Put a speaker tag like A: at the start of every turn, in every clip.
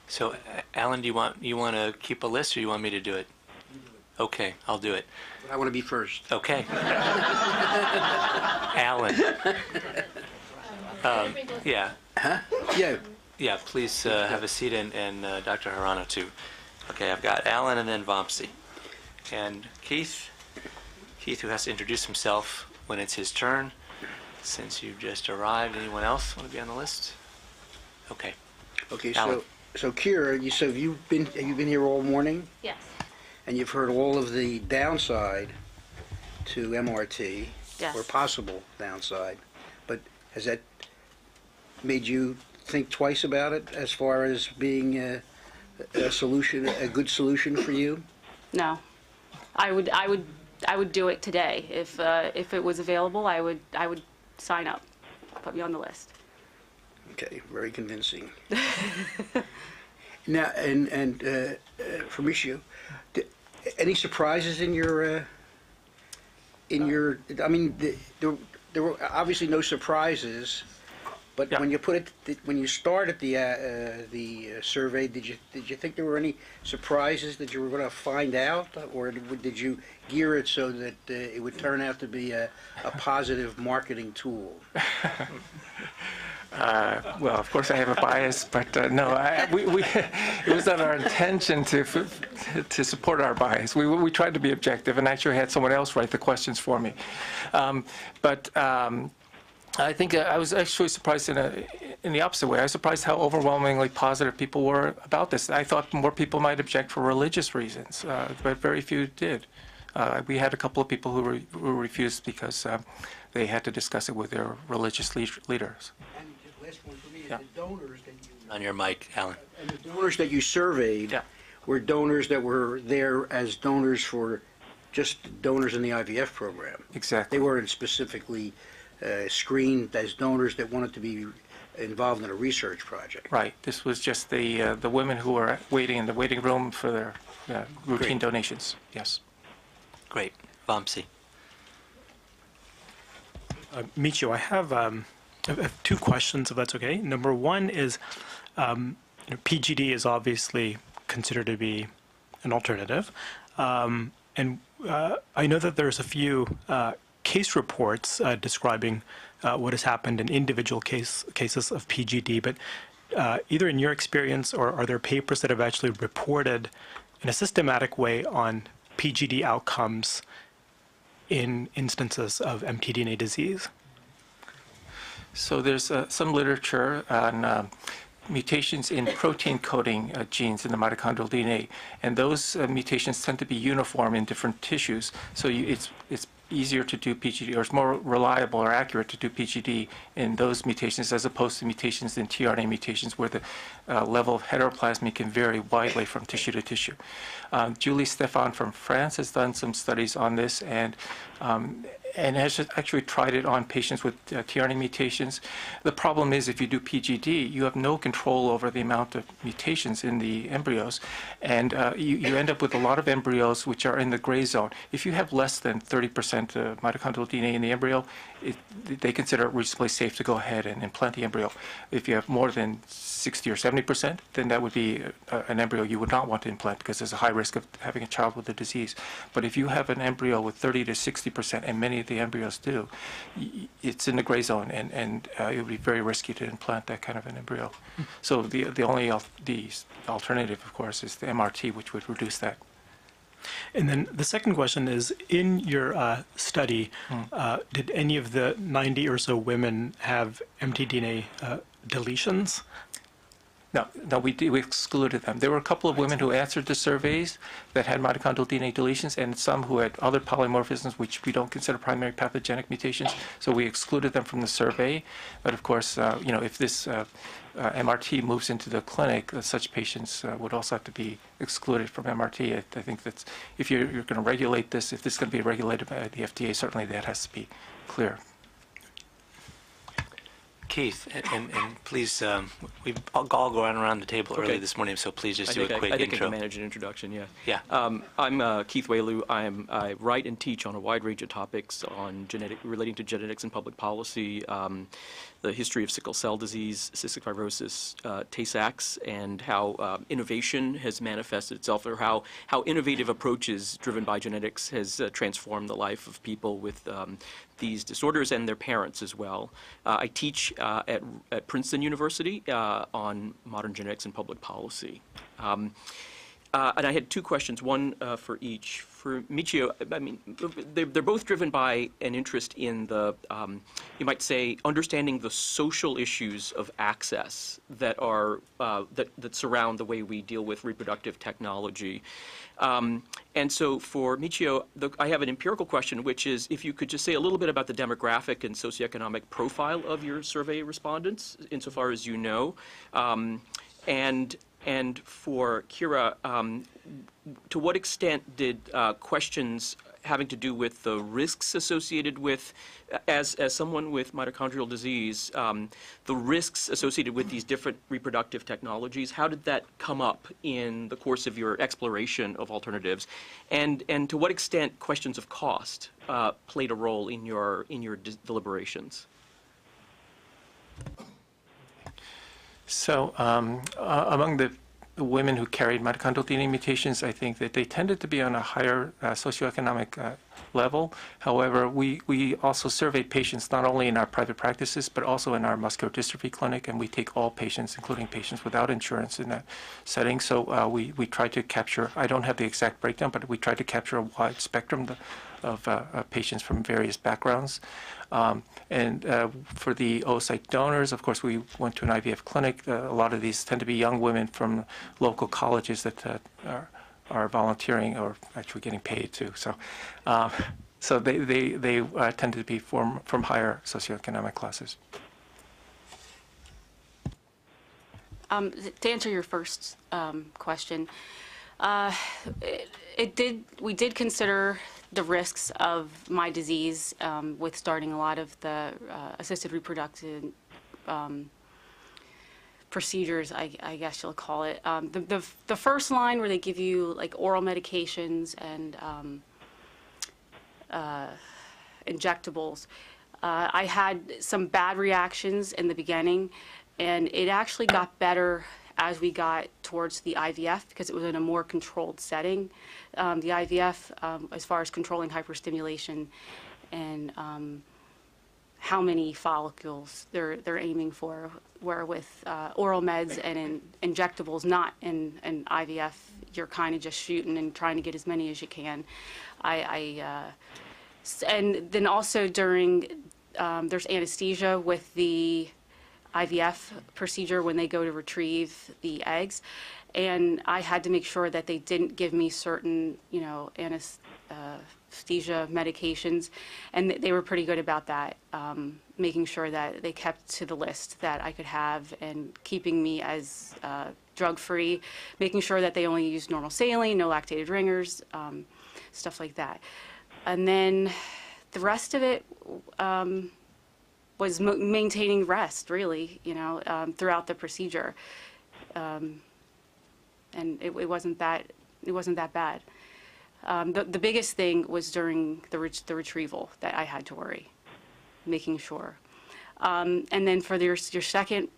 A: So, Alan, do you want to keep a list, or you want me to do it? Okay, I'll do it.
B: But I want to be first.
A: Okay. Alan. Yeah.
B: Huh? Yeah.
A: Yeah, please have a seat, and Dr. Hirano, too. Okay, I've got Alan and then Vamsi. And Keith, who has to introduce himself when it's his turn, since you've just arrived. Anyone else want to be on the list? Okay.
B: Okay,
A: Alan.
B: so Kirah, have you been here all morning?
C: Yes.
B: And you've heard all of the downside to MRT,
C: Yes.
B: or possible downside, but has that made you think twice about it as far as being a solution, a good solution for you?
C: No. I would do it today if it was available. I would sign up. Put me on the list.
B: Okay, very convincing. Now, and for Michio, any surprises in your? I mean, there were obviously no surprises, but
A: Yeah.
B: when you started the survey, did you think there were any surprises that you were going to find out, or did you gear it so that it would turn out to be a positive marketing tool?
D: Well, of course, I have a bias, but no, it was not our intention to support our bias. We tried to be objective, and actually had someone else write the questions for me. I think I was actually surprised in the opposite way. I was surprised how overwhelmingly positive people were about this. I thought more people might object for religious reasons, but very few did. We had a couple of people who refused because they had to discuss it with their religious leaders.
B: And just last one for me,
A: Yeah.
B: the donors that you
A: On your mic, Alan.
B: and the donors that you surveyed
A: Yeah.
B: were donors that were there as donors for just donors in the IVF program.
D: Exactly.
B: They weren't specifically screened as donors that wanted to be involved in a research project.
D: Right. This was just the women who were waiting in the waiting room for their routine
B: Great.
D: donations. Yes.
A: Great. Vamsi.
E: Michio, I have two questions, if that's okay. Number one is, PGD is obviously considered to be an alternative, and I know that there's a few case reports describing what has happened in individual cases of PGD, but either in your experience or are there papers that have actually reported in a systematic way on PGD outcomes in instances of mtDNA disease?
D: So there's some literature on mutations in protein coding genes in the mitochondrial DNA, and those mutations tend to be uniform in different tissues. So it's easier to do PGD, or it's more reliable or accurate to do PGD in those mutations as opposed to mutations in tRNA mutations where the level of heteroplasmy can vary widely from tissue to tissue. Julie Stephan from France has done some studies on this and has actually tried it on patients with tRNA mutations. The problem is if you do PGD, you have no control over the amount of mutations in the embryos, and you end up with a lot of embryos which are in the gray zone. If you have less than 30% mitochondrial DNA in the embryo, they consider it reasonably safe to go ahead and implant the embryo. If you have more than 60 or 70%, then that would be an embryo you would not want to implant because there's a high risk of having a child with the disease. But if you have an embryo with 30 to 60%, and many of the embryos do, it's in the gray zone, and it would be very risky to implant that kind of an embryo. So the only the alternative, of course, is the MRT, which would reduce that.
E: And then the second question is, in your study, did any of the 90 or so women have mtDNA deletions?
D: No, we excluded them. There were a couple of women who answered the surveys that had mitochondrial DNA deletions, and some who had other polymorphisms, which we don't consider primary pathogenic mutations. So we excluded them from the survey. But of course, if this MRT moves into the clinic, such patients would also have to be excluded from MRT. I think that's if you're going to regulate this, if this is going to be regulated by the FDA, certainly that has to be clear.
A: Keith, and please, we've all gone around the table early this morning, so please just do a quick
F: I think
A: intro.
F: I can manage an introduction, yeah.
A: Yeah.
F: I'm Keith Whaley. I write and teach on a wide range of topics on relating to genetics and public policy. the history of sickle cell disease, cystic fibrosis, Tay-Sachs, and how innovation has manifested itself, or how innovative approaches driven by genetics has transformed the life of people with these disorders and their parents as well. I teach at Princeton University on modern genetics and public policy. And I had two questions, one for each. For Michio, I mean, they're both driven by an interest in the, you might say, understanding the social issues of access that are that surround the way we deal with reproductive technology. And so for Michio, I have an empirical question, which is if you could just say a little bit about the demographic and socioeconomic profile of your survey respondents, insofar as you know, and for Kirah, to what extent did questions having to do with the risks associated with, as someone with mitochondrial disease, the risks associated with these different reproductive technologies, how did that come up in the course of your exploration of alternatives? And to what extent questions of cost played a role in your deliberations?
D: So among the women who carried mitochondrial DNA mutations, I think that they tended to be on a higher socioeconomic level. However, we also surveyed patients not only in our private practices, but also in our muscular dystrophy clinic, and we take all patients, including patients without insurance in that setting. So we try to capture, I don't have the exact breakdown, but we try to capture a wide spectrum of patients from various backgrounds. And for the oocyte donors, of course, we went to an IVF clinic. A lot of these tend to be young women from local colleges that are volunteering or actually getting paid too. So, so they tend to be from higher socioeconomic classes.
C: To answer your first question, we did consider the risks of my disease with starting a lot of the assisted reproductive procedures, I guess you'll call it. The first line where they give you like oral medications and injectables, I had some bad reactions in the beginning, and it actually got better as we got towards the IVF because it was in a more controlled setting. The IVF, as far as controlling hyperstimulation and how many follicles they're aiming for, where with oral meds and in injectables, not in IVF, you're kind of just shooting and trying to get as many as you can. And then also during, there's anesthesia with the IVF procedure when they go to retrieve the eggs, and I had to make sure that they didn't give me certain, anesthesia medications, and they were pretty good about that, making sure that they kept to the list that I could have and keeping me as drug-free, making sure that they only used normal saline, no lactated ringers, stuff like that. And then the rest of it was maintaining rest, really, throughout the procedure, and it wasn't that bad. The biggest thing was during the retrieval that I had to worry, making sure. And then for your second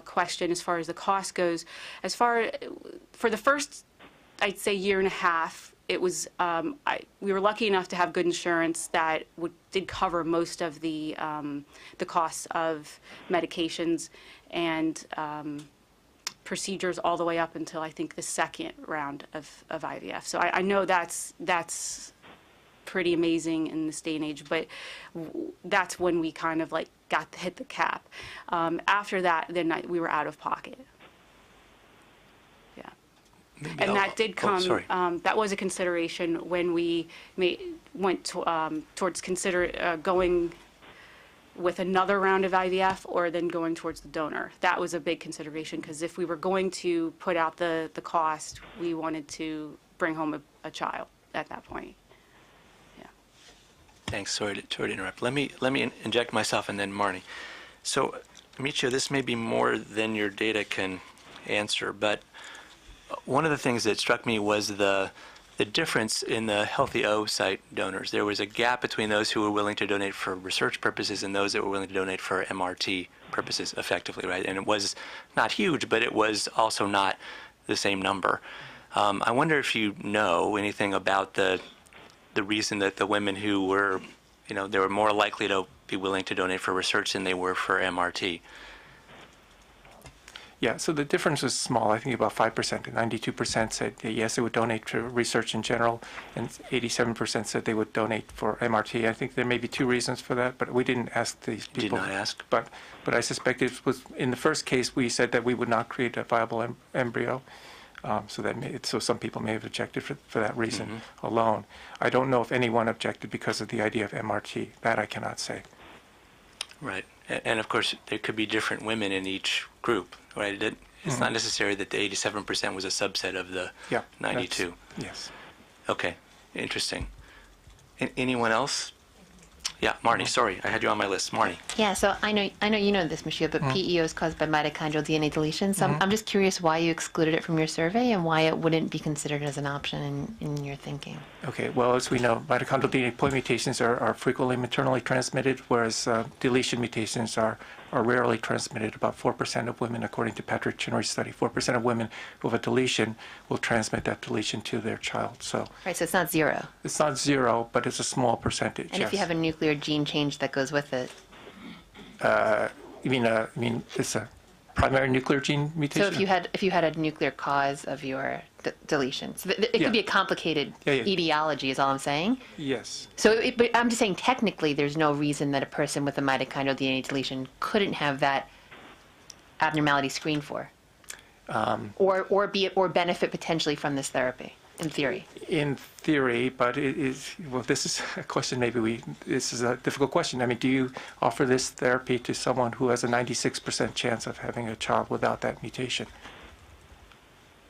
C: question, as far as the cost goes, for the first, I'd say, year and a half, it was we were lucky enough to have good insurance that did cover most of the costs of medications and procedures all the way up until I think the second round of IVF. So I know that's pretty amazing in this day and age, but that's when we kind of like hit the cap. After that, then we were out of pocket. And that did come, that was a consideration when we went towards going with another round of IVF or then going towards the donor. That was a big consideration because if we were going to put out the cost, we wanted to bring home a child at that point. Yeah.
A: Thanks. Sorry to interrupt. Let me inject myself and then Marnie. So, Michio, this may be more than your data can answer, but one of the things that struck me was the the difference in the healthy oocyte donors. There was a gap between those who were willing to donate for research purposes and those that were willing to donate for MRT purposes effectively, right? And it was not huge, but it was also not the same number. I wonder if you know anything about the reason that the women who were, they were more likely to be willing to donate for research than they were for MRT.
D: Yeah, so the difference was small. I think about 5%. And 92% said yes, they would donate to research in general, and 87% said they would donate for MRT. I think there may be two reasons for that, but we didn't ask these people.
A: Did not ask?
D: But I suspect it was, in the first case, we said that we would not create a viable embryo. So some people may have objected for that reason alone. I don't know if anyone objected because of the idea of MRT. That I cannot say.
A: Right. And of course, there could be different women in each group, right? It's not necessary that the 87% was a subset of the 92.
D: Yes.
A: Okay. Interesting. Anyone else? Yeah, Marnie, sorry, I had you on my list. Marnie.
G: Yeah, so I know you know this, Michio, but PEO is caused by mitochondrial DNA deletion. So I'm just curious why you excluded it from your survey and why it wouldn't be considered as an option in your thinking.
D: Okay, well, as we know, mitochondrial DNA point mutations are frequently maternally transmitted, whereas deletion mutations are rarely transmitted. About 4% of women, according to Patrick Chinnery's study, 4% of women who have a deletion will transmit that deletion to their child. So
G: Right, so it's not zero.
D: it's not zero, but it's a small percentage.
G: And if you have a nuclear gene change that goes with it.
D: You mean it's a primary nuclear gene mutation?
G: So if you had a nuclear cause of your deletion, so it
D: Yeah.
G: could be a complicated
D: Yeah.
G: etiology, is all I'm saying.
D: Yes.
G: So, but I'm just saying technically, there's no reason that a person with a mitochondrial DNA deletion couldn't have that abnormality screened for, or benefit potentially from this therapy. In theory.
D: In theory, but it is, well, this is a question this is a difficult question. I mean, do you offer this therapy to someone who has a 96% chance of having a child without that mutation?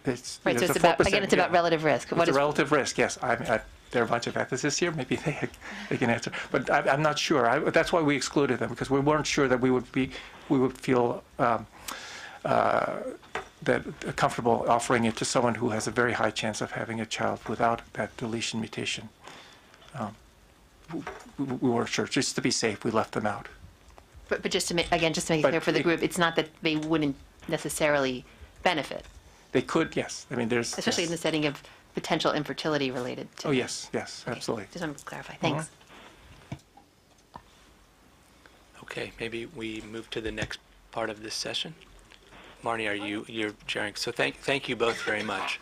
G: Right, so it's about, again, it's about relative risk.
D: It's a relative risk, yes. There are a bunch of ethicists here, maybe they can answer. But I'm not sure. That's why we excluded them, because we weren't sure that we would feel comfortable offering it to someone who has a very high chance of having a child without that deletion mutation. We weren't sure. Just to be safe, we left them out.
G: But just to make it clear for the group, it's not that they wouldn't necessarily benefit.
D: They could, yes. I mean, there's...
G: Especially in the setting of potential infertility related to...
D: Oh, yes,
G: Okay.
D: absolutely.
G: Just wanted to clarify. Thanks.
A: Okay, maybe we move to the next part of this session. Marnie, you're chairing. So thank you both very much.